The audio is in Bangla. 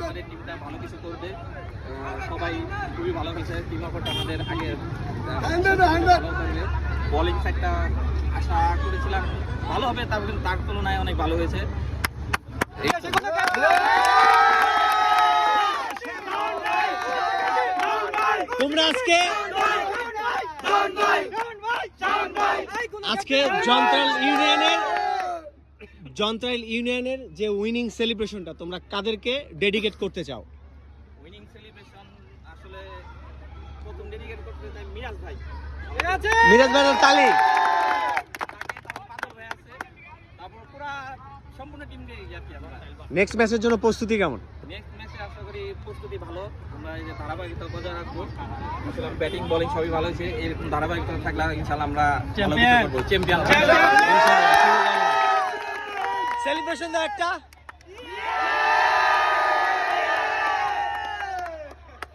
আমাদের টিমটা ভালো কিছু করবে। সবাই খুবই ভালো খেলছে। টিম অফারটা আমাদের আগে বোলিং সাইডটা আশা করেছিলাম ভালো হবে, তার তুলনায় অনেক ভালো হয়েছে। তোমরা আজকে জন্ত্রাইল ইউনিয়নের যে উইনিং সেলিব্রেশনটা তোমরা কাদেরকে ডেডিকেট করতে চাও? উইনিং সেলিব্রেশন আসলে প্রথম ডেডিকেট করতে চাই মিরাজ ভাই। মিরাজ ভাইয়ের তালি। তারপর পুরো সম্পূর্ণ টিমকে নেক্সট ম্যাচের জন্য প্রস্তুতি কেমন? নেক্সট ম্যাচে আশা করি প্রস্তুতি ভালো। আমরা এই যে ধারাবাহিকতা বজায় রাখবো। আসলে ব্যাটিং বোলিং সবই ভালো হয়েছে। এরকম ধারাবাহিকতা থাকলে ইনশাআল্লাহ আমরা ভালো কিছু করব। চ্যাম্পিয়ন সেলিব্রেশন দাও একটা।